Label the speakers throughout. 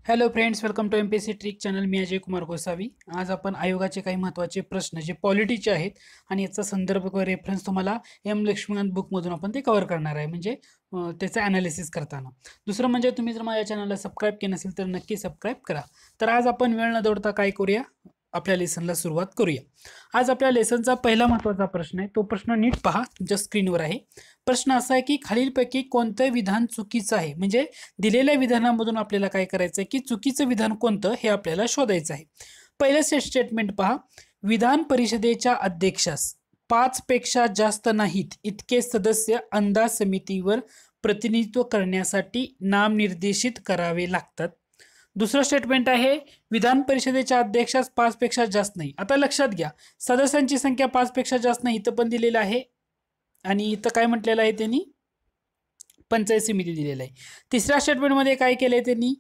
Speaker 1: Hello friends, welcome to MPSC trick channel. मी अजय कुमार गोसावी. आज आपण आयोगाचे काही महत्त्वाचे प्रश्न जे पॉलिटीचे आहेत आणि याचा संदर्भ व रेफरन्स तुम्हाला लक्ष्मीकांत बुकमधून आपण ते कव्हर करणार आहे, म्हणजे त्याचं ॲनालिसिस करताना. दुसरं म्हणजे तुम्ही जर माझ्या चॅनलला सबस्क्राईब केलं नसेल तर नक्की सबस्क्राईब करा. तर आज आपण वेळ न दौडता काय करूया, आपल्या लेसनला सुरुवात करूया. आज आपल्या लेसनचा पहिला महत्त्वाचा प्रश्न आहे. तो प्रश्न नीट पहा, तुमच्या स्क्रीनवर आहे. प्रश्न असा आहे की खालीलपैकी कोणतं विधान चुकीचं आहे, म्हणजे दिलेल्या विधानामधून आपल्याला काय करायचं आहे की चुकीचं विधान कोणतं हे आपल्याला शोधायचं आहे. पहिलं स्टेटमेंट पहा. विधान परिषदेच्या अध्यक्षास 5 पेक्षा जास्त नाहीत इतके सदस्य अंदाज समितीवर प्रतिनिधित्व करण्यासाठी नामनिर्देशित करावे लागतात. दुसरं स्टेटमेंट आहे विधान परिषदेच्या अध्यक्षास 5 पेक्षा जास्त नाही. आता लक्षात घ्या, सदस्यांची संख्या 5 पेक्षा जास्त नाही इथं पण दिलेलं आहे आणि इथं काय म्हटलेलं आहे त्यांनी, पंचायत समिती दिलेलं आहे. तिसऱ्या स्टेटमेंटमध्ये काय केलंय त्यांनी,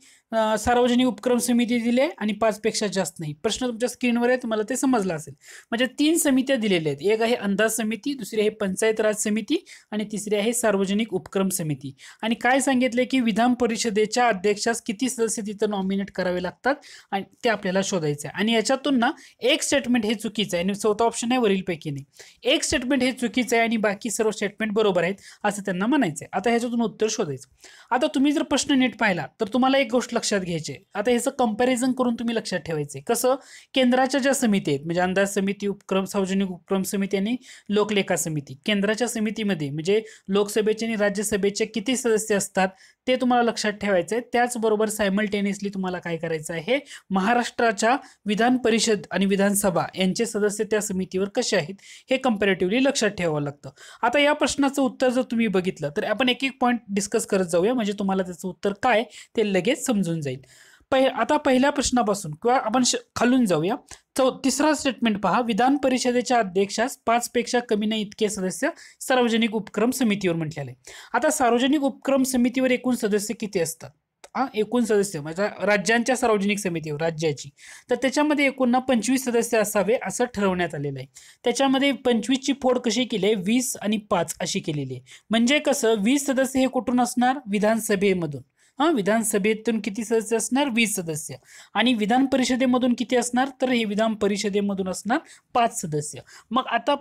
Speaker 1: सार्वजनिक उपक्रम समिती दिले आणि 5 पेक्षा जास्त नाही. प्रश्न तुमच्या स्क्रीनवर आहे, तुम्हाला ते समजलं असेल. म्हणजे 3 समित्या दिलेल्या आहेत. एक आहे अंदाज समिती, दुसरी आहे पंचायत राज समिती आणि तिसरी आहे सार्वजनिक उपक्रम समिती. आणि काय सांगितले की विधान परिषदेच्या अध्यक्षास किती सदस्य तिथं नॉमिनेट करावे लागतात आणि ते आपल्याला शोधायचं आहे. आणि याच्यातून ना एक स्टेटमेंट हे चुकीचं आहे आणि चौथा ऑप्शन आहे वरीलपैकी नाही. एक स्टेटमेंट हे चुकीचं आहे आणि बाकी सर्व स्टेटमेंट बरोबर आहेत असं त्यांना म्हणायचं आहे. आता ह्याच्यातून उत्तर शोधायचं. आता तुम्ही जर प्रश्न नीट पाहिला तर तुम्हाला एक गोष्ट लक्षात घ्यायची. आता ह्याचं कंपॅरिझन करून तुम्ही लक्षात ठेवायचे. कसं, केंद्राच्या ज्या समिती आहेत म्हणजे अंदाज समिती, उपक्रम, सार्वजनिक उपक्रम समिती आणि लोकलेखा समिती, केंद्राच्या समितीमध्ये म्हणजे लोकसभेचे आणि राज्यसभेचे किती सदस्य असतात ते तुम्हाला लक्षात ठेवायचं आहे. त्याचबरोबर सायमल्टेनियसली तुम्हाला काय करायचं आहे, महाराष्ट्राच्या विधान परिषद आणि विधानसभा यांचे सदस्य त्या समितीवर कसे आहेत हे कंपॅरेटिव्हली लक्षात ठेवावं लागतं. आता या प्रश्नाचं उत्तर जर तुम्ही बघितलं तर आपण एक एक पॉईंट डिस्कस करत जाऊया, म्हणजे तुम्हाला त्याचं उत्तर काय ते लगेच समजून जाईल. आता पहिल्या प्रश्नापासून किंवा आपण खालून जाऊया. तिसरा स्टेटमेंट पहा. विधान परिषदेच्या अध्यक्षास 5 पेक्षा कमी नाही इतके सदस्य सार्वजनिक उपक्रम समितीवर म्हटलेले आहे. आता सार्वजनिक उपक्रम समितीवर एकूण सदस्य किती असतात, एकूण सदस्य म्हणजे राज्यांच्या सार्वजनिक समितीवर राज्याची, तर त्याच्यामध्ये एकूण 25 सदस्य असावे असं ठरवण्यात आलेलं आहे. त्याच्यामध्ये 25 ची फोड कशी केली आहे, 20 आणि 5 अशी केलेली आहे. म्हणजे कसं, 20 सदस्य हे कुठून असणार, विधानसभेमधून. विधानसभेतून किती सदस्य असणार, 20 सदस्य. आणि विधान परिषदेमधून किती असणार, तर हे विधान परिषदेमधून असणार 5 सदस्य. मग आता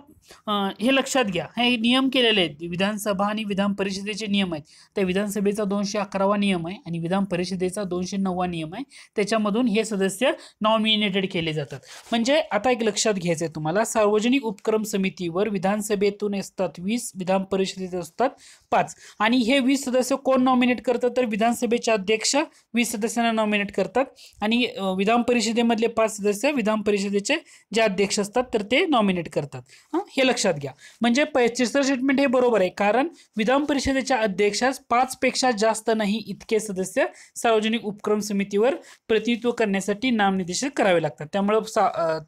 Speaker 1: हे लक्षात घ्या, हे नियम केलेले आहेत. विधानसभा आणि विधान परिषदेचे नियम आहेत. त्या विधानसभेचा 211वा नियम आहे आणि विधान परिषदेचा 209वा नियम आहे. त्याच्यामधून हे सदस्य नॉमिनेटेड केले जातात. म्हणजे आता एक लक्षात घ्यायचं आहे तुम्हाला, सार्वजनिक उपक्रम समितीवर विधानसभेतून असतात 20, विधान परिषदेत असतात 5. आणि हे 20 सदस्य कोण नॉमिनेट करतात, तर विधानसभेचे अध्यक्ष 20 सदस्यांना नॉमिनेट करतात आणि विधान परिषदेमधले 5 सदस्य विधान परिषदेचे जे अध्यक्ष असतात तर ते नॉमिनेट करतात. हे लक्षात घ्या. म्हणजे तिसरं स्टेटमेंट हे बरोबर आहे, कारण विधान परिषदेच्या अध्यक्षास 5 पेक्षा जास्त नाही इतके सदस्य सार्वजनिक उपक्रम समितीवर प्रतिनिधित्व करण्यासाठी नामनिर्देशित करावे लागतात. त्यामुळे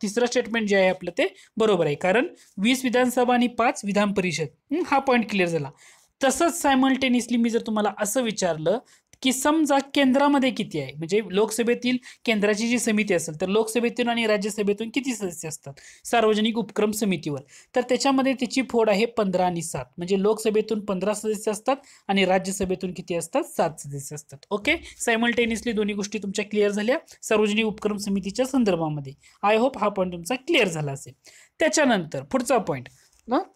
Speaker 1: तिसरं स्टेटमेंट जे आहे आपलं ते बरोबर आहे, कारण 20 विधानसभा आणि 5 विधान परिषद. हा पॉईंट क्लिअर झाला. तसंच सायमल्टेनियसली मी जर तुम्हाला असं विचारलं की समजा केंद्रामध्ये किती आहे, म्हणजे लोकसभेतील केंद्राची जी समिती असेल तर लोकसभेतून आणि राज्यसभेतून किती सदस्य असतात सार्वजनिक उपक्रम समितीवर, तर त्याच्यामध्ये त्याची फोड आहे 15 आणि 7. म्हणजे लोकसभेतून 15 सदस्य असतात आणि राज्यसभेतून किती असतात, 7 सदस्य असतात. ओके, सायमल्टेनियसली दोन्ही गोष्टी तुमच्या क्लिअर झाल्या सार्वजनिक उपक्रम समितीच्या संदर्भामध्ये. आय होप हा पॉईंट तुमचा क्लिअर झाला असेल. त्याच्यानंतर पुढचा पॉईंट,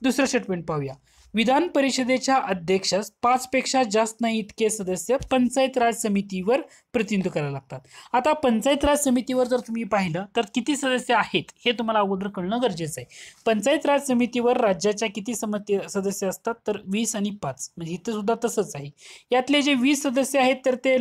Speaker 1: दुसरं स्टेटमेंट पाहूया. विधान परिषदेच्या अध्यक्षास 5 पेक्षा जास्त नाही इतके सदस्य पंचायत राज समितीवर प्रतिनिधित्व करायला लागतात. आता पंचायत राज समितीवर जर तुम्ही पाहिलं तर किती सदस्य आहेत हे तुम्हाला अगोदर कळणं गरजेचं आहे. पंचायत राज समितीवर राज्याच्या किती सदस्य असतात, तर 20 आणि 5. म्हणजे इथं सुद्धा तसंच आहे. यातले जे 20 सदस्य आहेत तर ते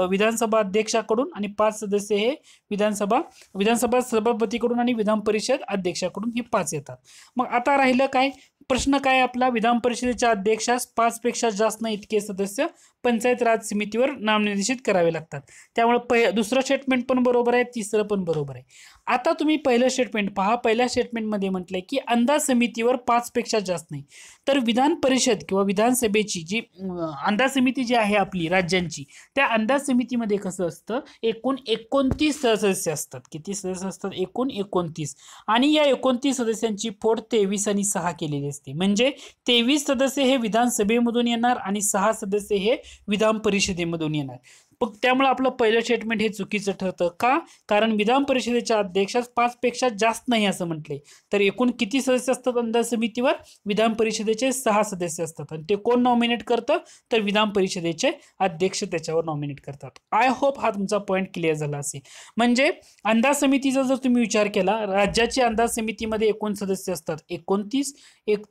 Speaker 1: विधानसभा अध्यक्षाकडून आणि 5 सदस्य हे विधानसभा सभापतीकडून आणि विधान परिषद अध्यक्षाकडून हे 5 येतात. मग आता राहिलं काय प्रश्न, काय आपला, विधान परिषदेच्या अध्यक्षास 5 पेक्षा जास्त नाही इतके सदस्य पंचायत राज समितीवर नामनिर्देशित करावे लागतात. त्यामुळे दुसरं स्टेटमेंट पण बरोबर आहे, तिसरं पण बरोबर आहे. आता तुम्ही पहिलं स्टेटमेंट पहा. पहिल्या स्टेटमेंटमध्ये म्हटलंय की अंदाज समितीवर 5 पेक्षा जास्त नाही, तर विधान परिषद किंवा विधानसभेची जी अंदाज समिती जी आहे आपली राज्यांची, त्या अंदाज समितीमध्ये कसं असतं, एकूण 29 सदस्य असतात. किती सदस्य असतात, एकूण 29. आणि या 29 सदस्यांची फोड 23 आणि 6 केलेली असते. म्हणजे 23 सदस्य हे विधानसभेमधून येणार आणि 6 सदस्य हे विधान परिषदेमधून येणार. मग त्यामुळे आपलं पहिलं स्टेटमेंट हे चुकीचं ठरतं का? कारण विधान परिषदेच्या अध्यक्षास 5 पेक्षा जास्त नाही असं म्हटले. तर एकूण किती सदस्य असतात अंदाज समितीवर? विधान परिषदेचे 6 सदस्य असतात आणि ते कोण नॉमिनेट करतं? तर विधान परिषदेचे अध्यक्ष त्याच्यावर नॉमिनेट करतात. आय होप हा तुमचा पॉईंट क्लिअर झाला असेल. म्हणजे अंदाज समितीचा जर तुम्ही विचार केला, राज्याची अंदाज समितीमध्ये एकूण सदस्य असतात 29,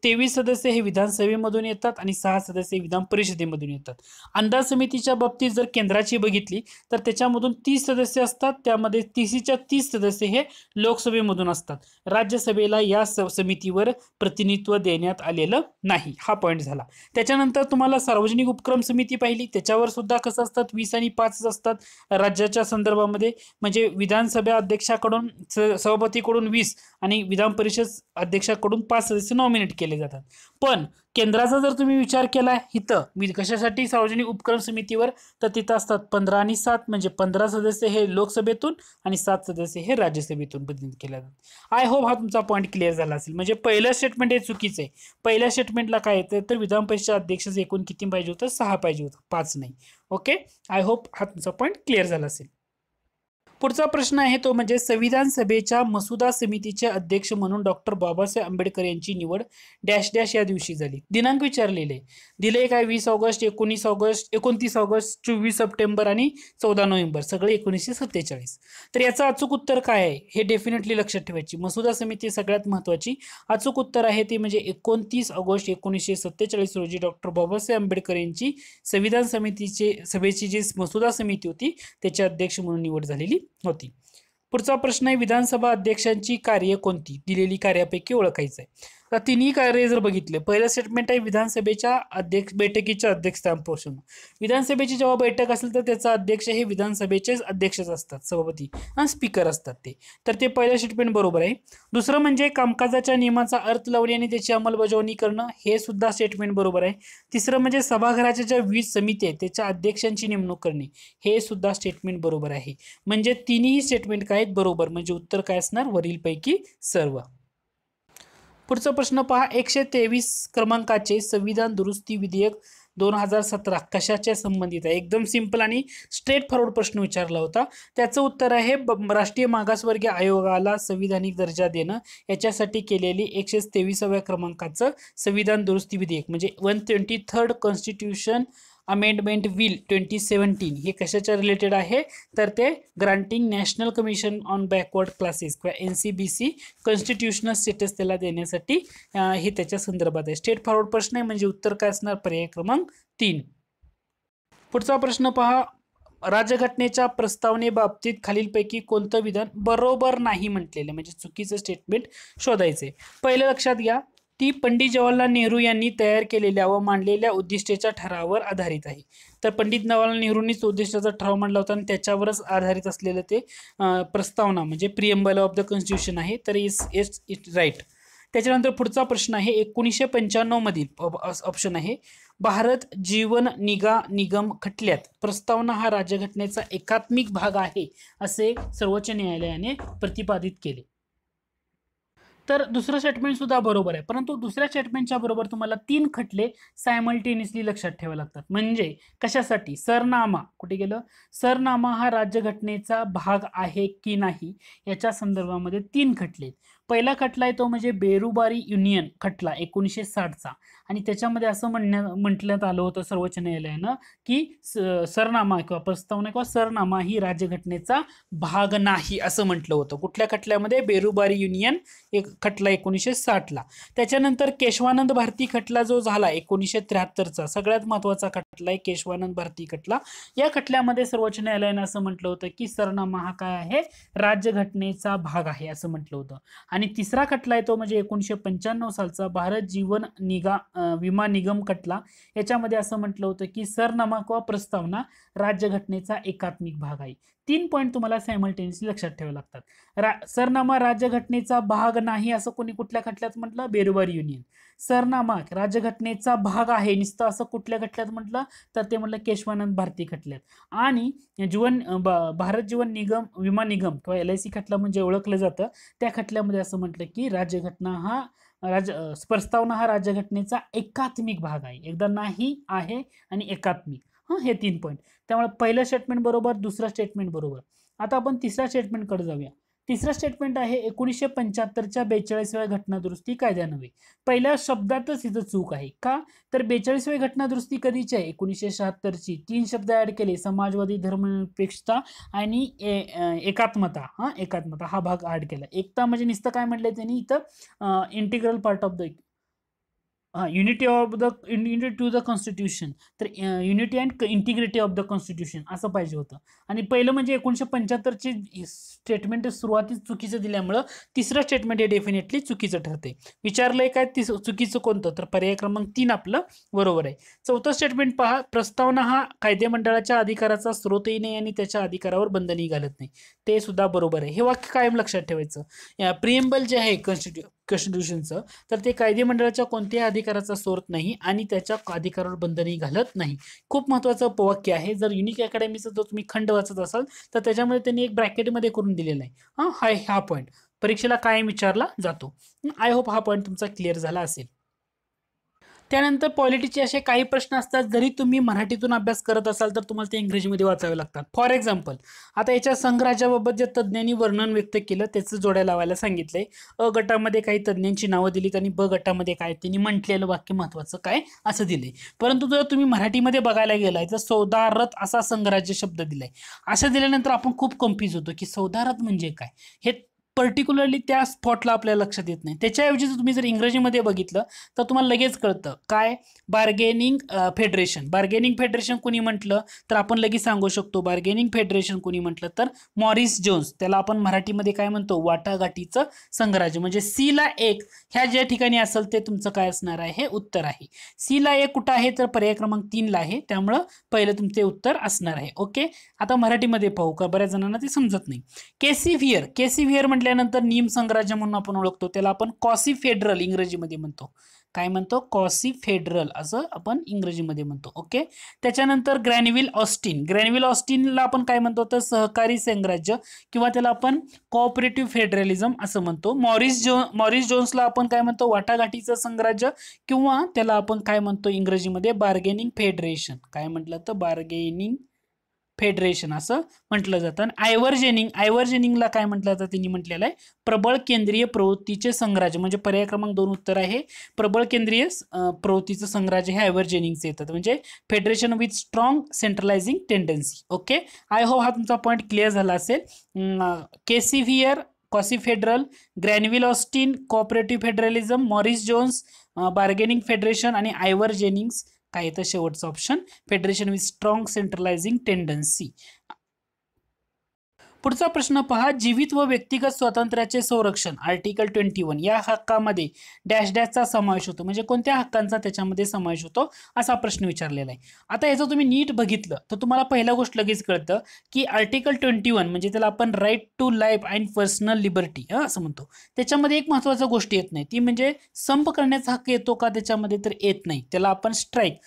Speaker 1: 23 सदस्य हे विधानसभेमधून येतात आणि 6 सदस्य विधान परिषदेमधून येतात. अंदाज समितीच्या बाबतीत जर केंद्राची बघितली तर त्याच्यामधून 30 सदस्य असतात, त्यामध्ये 30च्या 30 सदस्य हे लोकसभेमधून असतात. राज्यसभेला या समितीवर प्रतिनिधित्व देण्यात आलेलं नाही. हा पॉईंट झाला. त्याच्यानंतर तुम्हाला सार्वजनिक उपक्रम समिती पाहिली, त्याच्यावर सुद्धा कसं असतात 20 आणि 5 असतात राज्याच्या संदर्भामध्ये. म्हणजे विधानसभा अध्यक्षाकडून सभापतीकडून 20 आणि विधान परिषद अध्यक्षाकडून 5 सदस्य नॉमिनेट केले जातात. पण केंद्राचा जर तुम्ही विचार केला इथं कशासाठी सार्वजनिक उपक्रम समितीवर, तर तिथं असतात 15 आणि 7 म्हणजे 15 सदस्य हे लोकसभेतून आणि 7 सदस्य हे राज्यसभेतून प्रतिनिधित्व केले जातात. आय होप हा तुमचा पॉईंट क्लिअर झाला असेल. म्हणजे पहिलं स्टेटमेंट हे चुकीचं आहे. पहिल्या स्टेटमेंटला काय येतं तर विधान परिषद अध्यक्षाचं एकूण किती पाहिजे होतं? 6 पाहिजे होतं, 5 नाही. ओके, आय होप हा तुमचा पॉईंट क्लिअर झाला असेल. पुढचा प्रश्न आहे तो म्हणजे संविधान सभेच्या मसुदा समितीचे अध्यक्ष म्हणून डॉक्टर बाबासाहेब आंबेडकर यांची निवड डॅश डॅश या दिवशी झाली. दिनांक विचारलेले दिले काय? 20 ऑगस्ट, 19 ऑगस्ट, 29 ऑगस्ट, 24 सप्टेंबर आणि 14 नोव्हेंबर, सगळे 1947. तर याचं अचूक उत्तर काय आहे हे डेफिनेटली लक्षात ठेवायची. मसुदा समिती सगळ्यात महत्वाची. अचूक उत्तर आहे ते म्हणजे 29 ऑगस्ट 1947 रोजी डॉक्टर बाबासाहेब आंबेडकर यांची संविधान सभेची जी मसुदा समिती होती त्याचे अध्यक्ष म्हणून निवड झालेली होती. पुढचा प्रश्न आहे विधानसभा अध्यक्षांची कार्य कोणती? दिलेली कार्यापैकी ओळखायचं आहे. तर तिन्ही कार्य जर बघितले, पहिलं स्टेटमेंट आहे विधानसभेच्या बैठकीच्या अध्यक्षस्थानापासून. विधानसभेची जेव्हा बैठक असेल तर त्याचा अध्यक्ष हे विधानसभेचेच अध्यक्षच असतात, सभापती आणि स्पीकर असतात ते. तर ते पहिलं स्टेटमेंट बरोबर आहे. दुसरं म्हणजे कामकाजाच्या नियमाचा अर्थ लावणे आणि त्याची अंमलबजावणी करणं, हे सुद्धा स्टेटमेंट बरोबर आहे. तिसरं म्हणजे सभागृहाच्या ज्या 20 समिती आहेत त्याच्या अध्यक्षांची नेमणूक करणे, हे सुद्धा स्टेटमेंट बरोबर आहे. म्हणजे तिन्ही स्टेटमेंट काय आहेत? बरोबर. म्हणजे उत्तर काय असणार? वरीलपैकी सर्व. पुढचा प्रश्न पहा, 123 क्रमांकाचे संविधान दुरुस्ती विधेयक 2017 कशाच्या संबंधित आहे? एकदम सिंपल आणि स्ट्रेट फॉरवर्ड प्रश्न विचारला होता. त्याचं उत्तर आहे राष्ट्रीय मागासवर्गीय आयोगाला संविधानिक दर्जा देणं याच्यासाठी केलेली 123व्या क्रमांकाचं संविधान दुरुस्ती विधेयक म्हणजे 123rd कॉन्स्टिट्यूशन अमेंडमेंट बिल 2017 हे कशाच्या रिलेटेड आहे? तर ते granting national commission on backward classes किंवा NCBC कॉन्स्टिट्यूशनल स्टेटस त्याला देण्यासाठी हे त्याच्या संदर्भात आहे. स्ट्रेट फॉरवर्ड प्रश्न आहे म्हणजे उत्तर काय असणार? पर्याय क्रमांक 3. पुढचा प्रश्न पहा, राज्यघटनेच्या प्रस्तावनेबाबतीत खालीलपैकी कोणतं विधान बरोबर नाही म्हटलेलं म्हणजे चुकीचं स्टेटमेंट शोधायचे. पहिलं लक्षात घ्या, ती पंडित जवाहरलाल नेहरू यांनी तयार केलेल्या व मांडलेल्या उद्दिष्टाच्या ठरावावर आधारित आहे. तर पंडित जवाहरलाल नेहरूंनीच उद्दिष्टाचा ठराव मांडला होता आणि त्याच्यावरच आधारित असलेलं ते प्रस्तावना म्हणजे प्रिएम्बल ऑफ द कॉन्स्टिट्यूशन आहे. तर इट्स राईट. त्याच्यानंतर पुढचा प्रश्न आहे 1995 मधील ऑप्शन आहे भारत जीवन निगम खटल्यात प्रस्तावना हा राज्यघटनेचा एकात्मिक भाग आहे असे सर्वोच्च न्यायालयाने प्रतिपादित केले. तर दुसरं स्टेटमेंट सुद्धा बरोबर आहे, परंतु दुसऱ्या स्टेटमेंटच्या बरोबर तुम्हाला 3 खटले सायमल्टेनियसली लक्षात ठेवावे लागतात. म्हणजे कशासाठी? सरनामा कुठे गेलं? सरनामा हा राज्यघटनेचा भाग आहे की नाही याच्या संदर्भामध्ये 3 खटले. पहिला खटला आहे तो म्हणजे बेरुबारी युनियन खटला 1960चा आणि त्याच्यामध्ये असं म्हटण्यात आलं होतं सर्वोच्च न्यायालयानं की सरनामा किंवा प्रस्तावना किंवा सरनामा ही राज्यघटनेचा भाग नाही असं म्हटलं होतं. कुठल्या खटल्यामध्ये? बेरुबारी युनियन एक खटला 1960ला. त्याच्यानंतर केशवानंद भारती खटला जो झाला 1973चा सगळ्यात महत्वाचा खटला आहे केशवानंद भारती खटला. या खटल्यामध्ये सर्वोच्च न्यायालयानं असं म्हटलं होतं की सरनामा हा काय आहे? राज्यघटनेचा भाग आहे असं म्हटलं होतं. आणि तिसरा खटला आहे तो म्हणजे 1995 सालचा भारत जीवन विमा निगम खटला. याच्यामध्ये असं म्हटलं होतं की सरनामा किंवा प्रस्तावना राज्यघटनेचा एकात्मिक भाग आहे. 3 पॉईंट तुम्हाला सायमल्टेनियसली लक्षात ठेवावे लागतात. सरनामा राज्यघटनेचा भाग नाही असं कोणी कुठल्या खटल्यात म्हटलं? बेरुबारी युनियन. सरनामा राज्यघटनेचा भाग आहे नुसतं असं कुठल्या खटल्यात म्हटलं? तर ते म्हटलं केशवानंद भारती खटल्यात. आणि भारत जीवन विमा निगम किंवा LIC खटला म्हणजे ओळखलं जातं त्या खटल्यामध्ये असं म्हटलं की प्रस्तावना हा राज्यघटनेचा एकात्मिक भाग आहे. एकदा नाही आहे आणि एकात्मिक. हे 3 पॉईंट. त्यामुळे पहिलं स्टेटमेंट बरोबर, दुसरं स्टेटमेंट बरोबर. आता आपण तिसऱ्या स्टेटमेंटकडे जाऊया. तिसरं स्टेटमेंट आहे 1975च्या 42व्या घटना दुरुस्ती कायद्यान्वये. पहिल्या शब्दातच इथं चूक आहे. का? तर 42वी घटना दुरुस्ती कधीची आहे? 1976ची. 3 शब्द ऍड केले, समाजवादी, धर्मनिरपेक्षता आणि एकात्मता. एकात्मता हा भाग ऍड केला. एकता म्हणजे नुसतं काय म्हटलंय त्यांनी इथं, integral part of the unity of the unity to the constitution. तर unity and integrity of the constitution असं पाहिजे होतं. आणि पहिलं म्हणजे 1975ची स्टेटमेंट सुरुवातीच चुकीचं दिल्यामुळं तिसरं स्टेटमेंट हे डेफिनेटली चुकीचं ठरते. विचारलंय काय चुकीचं कोणतं? तर पर्याय क्रमांक 3 आपलं बरोबर आहे. चौथं स्टेटमेंट पहा, प्रस्तावना हा कायदेमंडळाच्या अधिकाराचा स्रोतही नाही आणि त्याच्या अधिकारावर बंधनही घालत नाही. ते सुद्धा बरोबर आहे. हे वाक्य कायम लक्षात ठेवायचं. प्रिएम्बल जे आहे कॉन्स्टिट्यूशनचं, तर ते कायदेमंडळाच्या कोणत्याही अधिकाराचा स्रोत नाही आणि त्याच्या अधिकारावर बंधनही घालत नाही. खूप महत्त्वाचं वाक्य आहे. जर युनिक अकॅडमीचा जर तुम्ही खंड वाचत असाल तर त्याच्यामध्ये त्यांनी एक ब्रॅकेटमध्ये करून दिलेला आहे. हा पॉईंट परीक्षेला कायम विचारला जातो. आय होप हा पॉईंट तुमचा क्लिअर झाला असेल. त्यानंतर पॉलिटीचे असे काही प्रश्न असतात, जरी तुम्ही मराठीतून अभ्यास करत असाल तर तुम्हाला ते इंग्रजीमध्ये वाचावे लागतात. फॉर एक्झाम्पल, आता याच्या संघराज्याबाबत जे तज्ज्ञांनी वर्णन व्यक्त केलं त्याचं जोड्या लावायला सांगितलंय. अ गटामध्ये काही तज्ज्ञांची नावं दिलीत आणि ब गटामध्ये काय त्यांनी म्हटलेलं वाक्य महत्वाचं काय असं दिलंय. परंतु जर तुम्ही मराठीमध्ये बघायला गेलाय तर सौदारथ असा संघराज्य शब्द दिलाय. असं दिल्यानंतर आपण खूप कन्फ्यूज होतो की सौदारथ म्हणजे काय, हे पर्टिक्युलरली त्या स्पॉटला आपल्याला लक्षात येत नाही. त्याच्याऐवजी तुम्ही जर इंग्रजीमध्ये बघितलं तर तुम्हाला लगेच कळतं काय, बार्गेनिंग फेडरेशन. बार्गेनिंग फेडरेशन कोणी म्हटलं तर आपण लगेच सांगू शकतो. बार्गेनिंग फेडरेशन कोणी म्हटलं तर मॉरिस जोन्स. त्याला आपण मराठीमध्ये काय म्हणतो, वाटाघाटीचं संघराज्य. म्हणजे सी ला 1 ह्या ज्या ठिकाणी असेल ते तुमचं काय असणार आहे, हे उत्तर आहे. सी ला 1 कुठं आहे तर पर्याय क्रमांक 3 ला आहे. त्यामुळं पहिलं तुमचे उत्तर असणार आहे. ओके, आता मराठीमध्ये पाहू का, बऱ्याच जणांना ते समजत नाही. केसिव्हियर. केसिव्हियर म्हटल्यानंतर निम संघराज्य म्हणून आपण ओळखतो, त्याला आपण कॉसी फेडरल इंग्रजीमध्ये म्हणतो. काय म्हणतो, कॉसी फेडरल असं आपण इंग्रजीमध्ये म्हणतो. ओके, त्याच्यानंतर ग्रॅनविल ऑस्टिन. ग्रॅनविल ऑस्टिनला आपण काय म्हणतो तर सहकारी संघराज्य किंवा त्याला आपण कोऑपरेटिव्ह फेडरलिझम असं म्हणतो. मॉरिस जोन्सला आपण काय म्हणतो, वाटाघाटीचं संघराज्य किंवा त्याला आपण काय म्हणतो इंग्रजीमध्ये बार्गेनिंग फेडरेशन. काय म्हटलं तर बार्गेनिंग फेडरेशन असं म्हटलं जातं. आयव्हर्जेनिंगला काय म्हटलं जातं त्यांनी म्हटलेलं आहे प्रबळ केंद्रीय प्रवृत्तीचे संघराज्य. म्हणजे पर्याय क्रमांक 2 उत्तर आहे. प्रबळ केंद्रीय प्रवृत्तीचं संघराज्य हे आयव्हर्जेनिंगचे येतात. म्हणजे federation with strong centralising tendency. Okay, I hope हा तुमचा पॉईंट क्लिअर झाला असेल. K C Wheare, quasi federal, Granville Austin, cooperative federalism, Morris Jones, bargaining federation आणि आयव्हर्जेनिंग्स. काय येतं शेवटचं option, federation with strong centralising tendency. पुढचा प्रश्न पहा, जीवित व व्यक्तिगत स्वातंत्र्याचे संरक्षण आर्टिकल 21 या हक्कामध्ये डॅश डॅशचा समावेश होतो. म्हणजे कोणत्या हक्कांचा त्याच्यामध्ये समावेश होतो असा प्रश्न विचारलेला आहे. आता याचं तुम्ही नीट बघितलं तर तुम्हाला पहिला गोष्ट लगेच कळतं की आर्टिकल 21 म्हणजे त्याला आपण right to life and personal liberty असं म्हणतो. त्याच्यामध्ये एक महत्त्वाची गोष्ट येत नाही, ती म्हणजे संप करण्याचा हक्क येतो का त्याच्यामध्ये, तर येत नाही. त्याला आपण स्ट्राईक,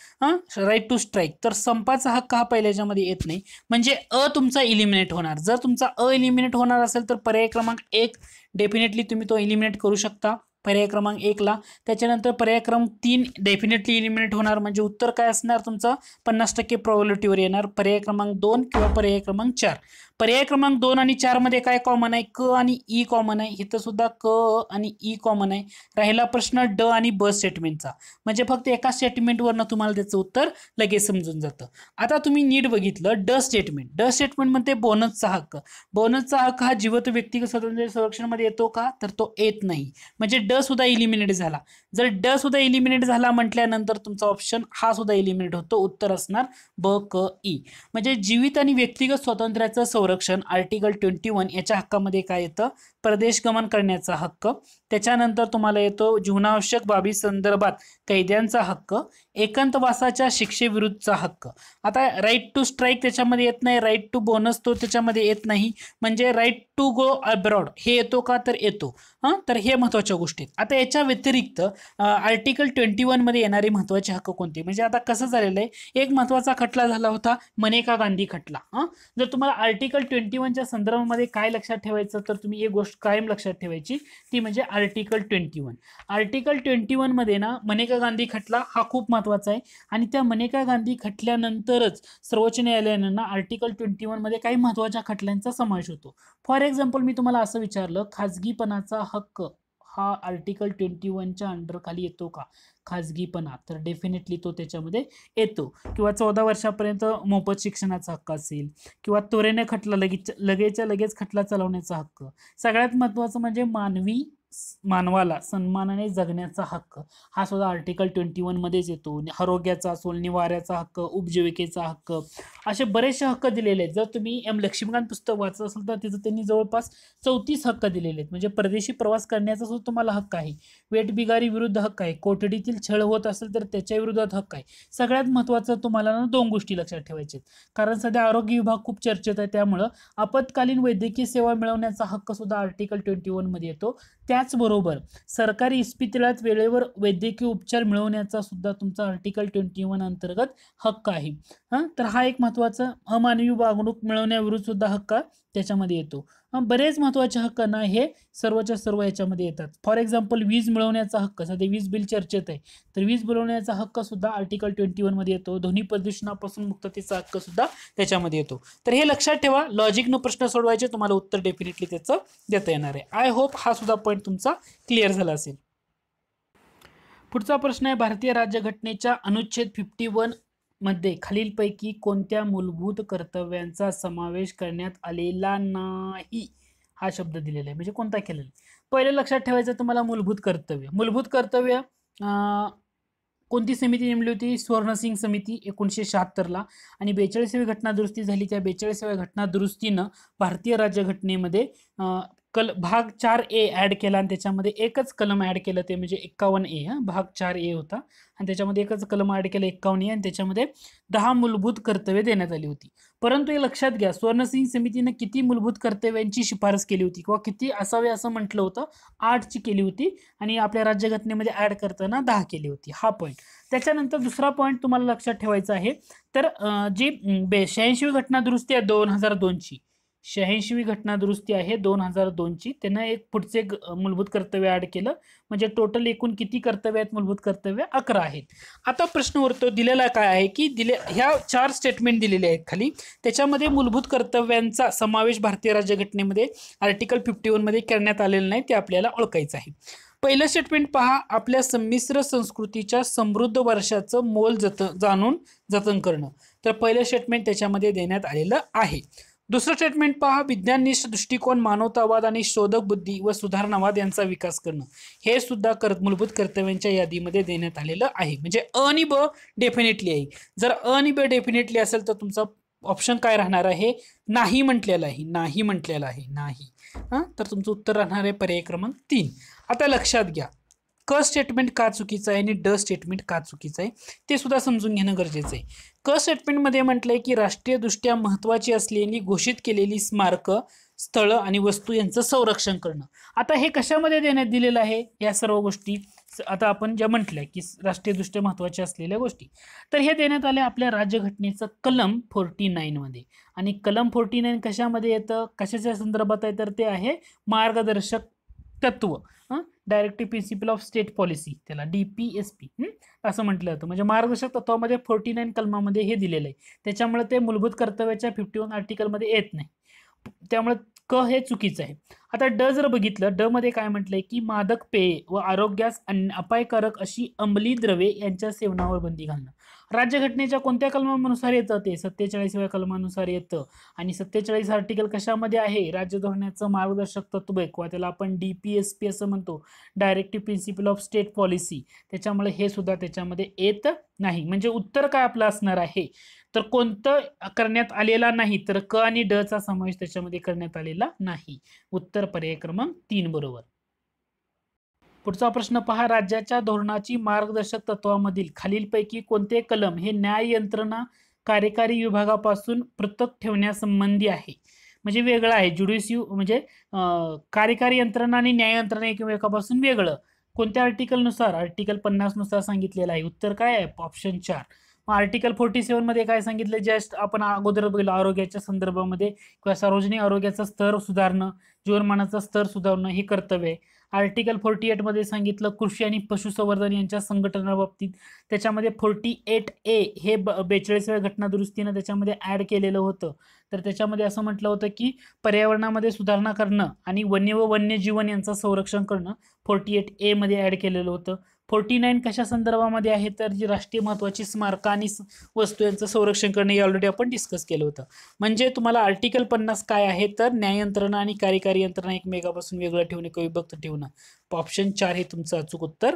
Speaker 1: राईट टू स्ट्राईक, तर संपाचा हक्क हा पहिल्याच्यामध्ये येत नाही. म्हणजे तुमचा इलिमिनेट होणार. जर तुमचा एलिमिनेट होणार असेल तर पर्याय क्रमांक 1 डेफिनेटली तुम्ही तो एलिमिनेट करू शकता. पर्याय क्रमांक 1 ला. त्याच्यानंतर पर्याय क्रमांक 3 डेफिनेटली एलिमिनेट होणार. म्हणजे उत्तर काय असणार तुमचं 50% प्रोबॅबिलिटीवर येणार. पर्याय क्रमांक 2 किंवा पर्याय क्रमांक 4. पर्याय क्रमांक 2 आणि 4 मध्ये काय कॉमन आहे, क आणि ई कॉमन आहे. इथं सुद्धा क आणि ई कॉमन आहे. राहिला प्रश्न ड आणि ब स्टेटमेंटचा. म्हणजे फक्त एका स्टेटमेंटवरनं तुम्हाला त्याचं उत्तर लगेच समजून जातं. आता तुम्ही नीट बघितलं ड स्टेटमेंट. ड स्टेटमेंट म्हणते बोनसचा हक्क. बोनसचा हक्क हा जीवित व्यक्तिगत स्वातंत्र्य संरक्षणामध्ये येतो का, तर तो येत नाही. म्हणजे ड सुद्धा इलिमिनेट झाला. जर ड सुद्धा इलिमिनेट झाला म्हटल्यानंतर तुमचा ऑप्शन हा सुद्धा इलिमिनेट होतो. उत्तर असणार ब क ई. म्हणजे जीवित आणि व्यक्तिगत स्वातंत्र्याचं संरक्षण आर्टिकल 21 याच्या हक्कामध्ये काय येतं, प्रदेश गमन करण्याचा हक्क. त्याच्यानंतर तुम्हाला येतो जीवनावश्यक बाबी संदर्भात कैद्यांचा हक्क, एकांतवासाच्या शिक्षेविरुद्धचा हक्क. आता राईट टू स्ट्राईक त्याच्यामध्ये येत नाही, राईट टू बोनस तो त्याच्यामध्ये येत नाही. म्हणजे राईट टू गो अब्रॉड हे येतो का, तर येतो. तर हे महत्त्वाच्या गोष्टी. आता याच्या व्यतिरिक्त आर्टिकल 21 मध्ये येणारे महत्त्वाचे हक्क कोणते, म्हणजे आता कसं झालेलं आहे, एक महत्त्वाचा खटला झाला होता मनेका गांधी खटला. जर तुम्हाला आर्टिकल 21च्या संदर्भामध्ये काय लक्षात ठेवायचं, तर तुम्ही एक गोष्ट कायम लक्षात ठेवायची, ती म्हणजे आर्टिकल 21. आर्टिकल 21 मध्ये ना मनेका गांधी खटला हा खूप महत्त्वाचा महत्त्वाचा आहे आणि त्या मनेका गांधी खटल्यानंतरच सर्वोच्च न्यायालयानं आर्टिकल 21 मध्ये काही महत्त्वाच्या खटल्यांचा समावेश होतो. फॉर एक्झाम्पल मी तुम्हाला असं विचारलं, खाजगीपणाचा हक्क हा आर्टिकल 21च्या अंडर खाली येतो का? खाजगीपणा, तर डेफिनेटली तो त्याच्यामध्ये येतो. किंवा 14 वर्षापर्यंत मोफत शिक्षणाचा हक्क असेल, किंवा त्वरेने खटला लगेचच्या लगेच खटला चालवण्याचा हक्क. सगळ्यात महत्त्वाचं म्हणजे मानवाला सन्मानाने जगण्याचा हक्क, हा सुद्धा आर्टिकल 21 मध्येच येतो. आरोग्याचा असो, निवाऱ्याचा हक्क, उपजीविकेचा हक्क, असे बरेचसे हक्क दिलेले आहेत. जर तुम्ही एम लक्ष्मीकांत पुस्तक वाचत असाल तर तिथं त्यांनी जवळपास 34 हक्क दिलेले आहेत. म्हणजे परदेशी प्रवास करण्याचा सुद्धा तुम्हाला हक्क आहे, वेठबिगारी विरुद्ध हक्क आहे, कोठडीतील छळ होत असेल तर त्याच्या विरोधात हक्क आहे. सगळ्यात महत्त्वाचं तुम्हाला ना 2 गोष्टी लक्षात ठेवायच्या आहेत, कारण सध्या आरोग्य विभाग खूप चर्चेत आहे. त्यामुळं आपत्कालीन वैद्यकीय सेवा मिळवण्याचा हक्क सुद्धा आर्टिकल 21 मध्ये येतो. त्याचबरोबर सरकारी इस्पितळात वेळेवर वैद्यकीय उपचार मिळवण्याचा सुद्धा तुमचा आर्टिकल 21 अंतर्गत हक्क आहे. तर हा एक महत्त्वाचा, अमानवी वागणूक मिळवण्याविरुद्ध सुद्धा हक्क त्याच्यामध्ये येतो. बरेच महत्त्वाचे हक्क ना हे सर्वच्या सर्व याच्यामध्ये येतात. फॉर एक्झाम्पल वीज मिळवण्याचा हक्क, सध्या वीज बिल चर्चेत आहे, तर वीज मिळवण्याचा हक्क सुद्धा आर्टिकल 21 मध्ये येतो. ध्वनी प्रदूषणापासून मुक्ततेचा हक्क सुद्धा त्याच्यामध्ये येतो. तर हे लक्षात ठेवा, लॉजिकनं प्रश्न सोडवायचे, तुम्हाला उत्तर डेफिनेटली त्याचं देता येणार आहे. आय होप हा सुद्धा पॉईंट तुमचा क्लिअर झाला असेल. पुढचा प्रश्न आहे, भारतीय राज्यघटनेच्या अनुच्छेद 51 मध्ये खालीलपैकी कोणत्या मूलभूत कर्तव्यांचा समावेश करण्यात आलेला नाही, हा शब्द दिलेला आहे. म्हणजे कोणता केलेला. पहिलं लक्षात ठेवायचं तुम्हाला, मूलभूत कर्तव्य. मूलभूत कर्तव्य कोणती समिती नेमली होती? स्वर्णसिंग समिती 1976 ला. आणि 42वी घटना दुरुस्ती झाली. त्या 42व्या घटना दुरुस्तीनं भारतीय राज्यघटनेमध्ये भाग 4A ऍड केला आणि त्याच्यामध्ये एकच कलम ऍड केलं, ते म्हणजे 51A. भाग 4A होता आणि त्याच्यामध्ये एकच कलम ऍड केलं 51A, आणि त्याच्यामध्ये 10 मूलभूत कर्तव्ये देण्यात आली होती. परंतु हे लक्षात घ्या, स्वर्णसिंग समितीने किती मूलभूत कर्तव्यांची शिफारस केली होती किंवा किती असावे असं म्हटलं होतं? 8ची केली होती आणि आपल्या राज्यघटनेमध्ये ऍड करताना 10 केली होती. हा पॉईंट. त्याच्यानंतर दुसरा पॉईंट तुम्हाला लक्षात ठेवायचा आहे, तर जी 86वी घटना दुरुस्ती आहे 2002ची, 86वी घटना दुरुस्ती आहे 2002ची, त्यानं एक पुढचे मूलभूत कर्तव्य ऍड केलं. म्हणजे टोटल एकूण किती कर्तव्य आहेत? मूलभूत कर्तव्य 11 आहेत. आता प्रश्न उरतो, दिलेला काय आहे की ह्या 4 स्टेटमेंट दिलेले आहेत खाली, त्याच्यामध्ये मूलभूत कर्तव्यांचा समावेश भारतीय राज्यघटनेमध्ये आर्टिकल 51 मध्ये करण्यात आलेला नाही, ते आपल्याला ओळखायचं आहे. पहिलं स्टेटमेंट पहा, आपल्या संमिश्र संस्कृतीच्या समृद्ध वर्षाचं मोल जाणून जतन करणं. तर पहिलं स्टेटमेंट त्याच्यामध्ये देण्यात आलेलं आहे. दुसरं स्टेटमेंट पहा, विज्ञाननिष्ठ दृष्टिकोन, मानवतावाद आणि शोधक बुद्धी व सुधारणावाद यांचा विकास करणं. हे सुद्धा मूलभूत कर्तव्यांच्या यादीमध्ये देण्यात आलेलं आहे. म्हणजे अ आणि ब डेफिनेटली आहे. जर अ आणि ब डेफिनेटली असेल तर तुमचा ऑप्शन काय राहणार आहे? नाही म्हटलेला आहे. नाही म्हटलेला आहे, नाही. तर तुमचं उत्तर राहणार आहे पर्याय क्रमांक 3. आता लक्षात घ्या, क स्टेटमेंट का चुकीचं आहे आणि ड स्टेटमेंट का चुकीचं आहे ते सुद्धा समजून घेणं गरजेचं आहे. क स्टेटमेंटमध्ये म्हटलंय की राष्ट्रीयदृष्ट्या महत्त्वाची असलेली घोषित केलेली स्मारक, स्थळं आणि वस्तू यांचं संरक्षण करणं. आता हे कशामध्ये देण्यात दिलेलं आहे? या सर्व गोष्टी आता आपण ज्या म्हटल्या की राष्ट्रीयदृष्ट्या महत्त्वाच्या असलेल्या गोष्टी, तर हे देण्यात आले आपल्या राज्यघटनेचं कलम 49 मध्ये. आणि कलम 49 कशामध्ये येतं, कशाच्या संदर्भात आहे? तर ते आहे मार्गदर्शक तत्व, directive principle of state policy, त्याला DPSP असं म्हटलं जातं. म्हणजे मार्गदर्शक तत्वामध्ये 49 कलमामध्ये हे दिलेलं आहे. त्याच्यामुळे ते मूलभूत कर्तव्याच्या 51 आर्टिकलमध्ये येत नाही. त्यामुळे क हे चुकीचं आहे. आता ड जर बघितलं, ड मध्ये काय म्हटलंय की मादक पेय व आरोग्यास अपायकारक अशी अंमली द्रव्ये यांच्या सेवनावर बंदी घालणं. राज्यघटनेच्या कोणत्या कलमानुसार येतं? ते 47व्या कलमानुसार येतं. आणि 47 आर्टिकल कशामध्ये आहे? राज्य धोरणाचं मार्गदर्शक तत्व किंवा त्याला आपण DPSP असं म्हणतो, directive principle of state policy. त्याच्यामुळे हे सुद्धा त्याच्यामध्ये येत नाही. म्हणजे उत्तर काय आपलं असणार आहे? तर कोणतं करण्यात आलेला नाही? तर क आणि ड चा समावेश त्याच्यामध्ये करण्यात आलेला नाही. उत्तर पर्याय क्रमांक 3 बरोबर. पुढचा प्रश्न पहा, राज्याच्या धोरणाची मार्गदर्शक तत्वामधील खालीलपैकी कोणते कलम हे न्याय यंत्रणा कार्यकारी विभागापासून पृथक ठेवण्यासंबंधी आहे? म्हणजे वेगळं आहे. ज्युडिशियल म्हणजे कार्यकारी यंत्रणा आणि न्याय यंत्रणा एकमेकापासून वेगळं. कोणत्या आर्टिकल नुसार? आर्टिकल 50 नुसार सांगितलेलं आहे. उत्तर काय आहे? ऑप्शन 4. आर्टिकल 47 मध्ये काय सांगितलं, जस्ट आपण अगोदर बघितलं आरोग्याच्या संदर्भामध्ये किंवा सार्वजनिक आरोग्याचा स्तर सुधारणं, जीवनमानाचा स्तर सुधारणं हे कर्तव्य आहे. आर्टिकल 48 मध्ये सांगितलं कृषी आणि पशुसंवर्धन यांच्या संघटनाबाबतीत, त्याच्यामध्ये 48A हे 42व्या घटना दुरुस्तीनं त्याच्यामध्ये ऍड केलेलं होतं. तर त्याच्यामध्ये असं म्हटलं होतं की पर्यावरणामध्ये सुधारणा करणं आणि वन्य व वन्यजीवन यांचं संरक्षण करणं 48A मध्ये ऍड केलेलं होतं. 49 कशा संदर्भामध्ये आहे, तर जी राष्ट्रीय महत्वाची स्मारकं आणि वस्तू यांचं संरक्षण करणे हे ऑलरेडी आपण डिस्कस केलं होतं. म्हणजे तुम्हाला आर्टिकल 50 काय आहे, तर न्याय यंत्रणा आणि कार्यकारी यंत्रणा एकमेकापासून वेगळं ठेवणे किंवा विभक्त ठेवणं. ऑप्शन 4 हे तुमचं अचूक उत्तर